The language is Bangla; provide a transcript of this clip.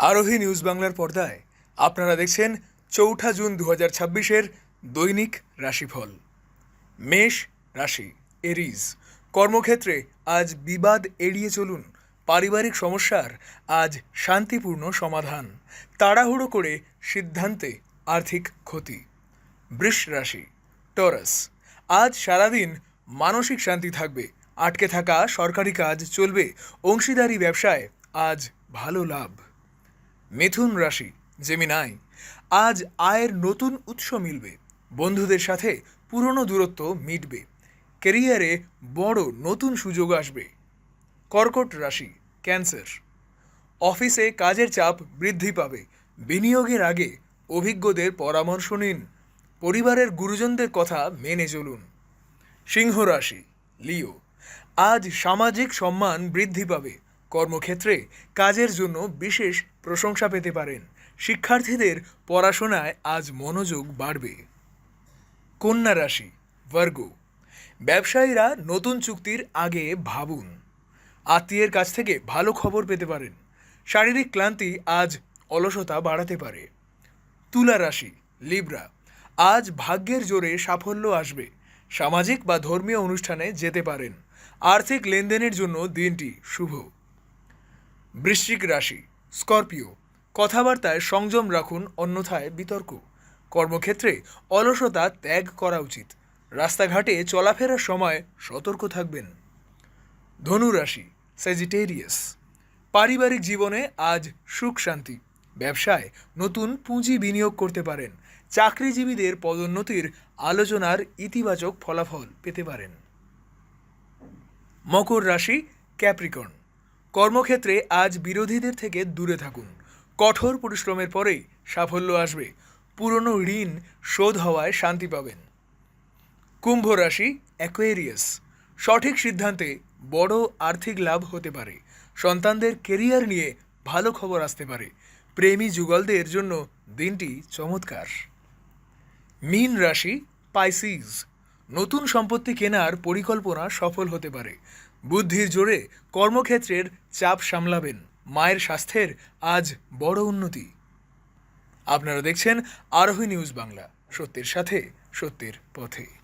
আরোহী নিউজ বাংলার পর্দায় আপনারা দেখছেন ৪ঠা জুন ২০২৬-এর দৈনিক রাশিফল। মেষ রাশি, এরিজ। কর্মক্ষেত্রে আজ বিবাদ এড়িয়ে চলুন। পারিবারিক সমস্যার আজ শান্তিপূর্ণ সমাধান। তাড়াহুড়ো করে সিদ্ধান্তে আর্থিক ক্ষতি। বৃষ রাশি, টরাস। আজ সারাদিন মানসিক শান্তি থাকবে। আটকে থাকা সরকারি কাজ চলবে। অংশীদারি ব্যবসায় আজ ভালো লাভ। মিথুন রাশি, জেমিনাই। আজ আয়ের নতুন উৎস মিলবে। বন্ধুদের সাথে পুরনো দূরত্ব মিটবে। ক্যারিয়ারে বড় নতুন সুযোগ আসবে। কর্কট রাশি, ক্যান্সার। অফিসে কাজের চাপ বৃদ্ধি পাবে। বিনিয়োগের আগে অভিজ্ঞদের পরামর্শ নিন। পরিবারের গুরুজনদের কথা মেনে চলুন। সিংহ রাশি, লিও। আজ সামাজিক সম্মান বৃদ্ধি পাবে। কর্মক্ষেত্রে কাজের জন্য বিশেষ প্রশংসা পেতে পারেন। শিক্ষার্থীদের পড়াশোনায় আজ মনোযোগ বাড়বে। কন্যা রাশি, ভার্গ। ব্যবসায়ীরা নতুন চুক্তির আগে ভাবুন। আত্মীয়ের কাছ থেকে ভালো খবর পেতে পারেন। শারীরিক ক্লান্তি আজ অলসতা বাড়াতে পারে। তুলা রাশি, লিব্রা। আজ ভাগ্যের জোরে সাফল্য আসবে। সামাজিক বা ধর্মীয় অনুষ্ঠানে যেতে পারেন। আর্থিক লেনদেনের জন্য দিনটি শুভ। বৃশ্চিক রাশি, স্করপিও। কথাবার্তায় সংযম রাখুন, অন্যথায় বিতর্ক। কর্মক্ষেত্রে অলসতা ত্যাগ করা উচিত। রাস্তাঘাটে চলাফেরার সময় সতর্ক থাকবেন। ধনু রাশি, স্যাজিটেরিয়াস। পারিবারিক জীবনে আজ সুখ শান্তি। ব্যবসায় নতুন পুঁজি বিনিয়োগ করতে পারেন। চাকরিজীবীদের পদোন্নতির আলোচনার ইতিবাচক ফলাফল পেতে পারেন। মকর রাশি, ক্যাপ্রিকর্ন। কর্মক্ষেত্রে আজ বিরোধীদের থেকে দূরে থাকুন। কঠোর পরিশ্রমের পরেই সাফল্য আসবে। পুরনো ঋণ শোধ হওয়ায় শান্তি পাবেন। কুম্ভ রাশি, অ্যাকোয়ারিয়াস। সঠিক সিদ্ধান্তে বড় আর্থিক লাভ হতে পারে। সন্তানদের কেরিয়ার নিয়ে ভালো খবর আসতে পারে। প্রেমী যুগলদের জন্য দিনটি চমৎকার। মীন রাশি, পাইসিস। নতুন সম্পত্তি কেনার পরিকল্পনা সফল হতে পারে। বুদ্ধির জোরে কর্মক্ষেত্রের চাপ সামলাবেন। মায়ের স্বাস্থ্যের আজ বড় উন্নতি। আপনারা দেখছেন আরোহী নিউজ বাংলা, সত্যের সাথে সত্যের পথে।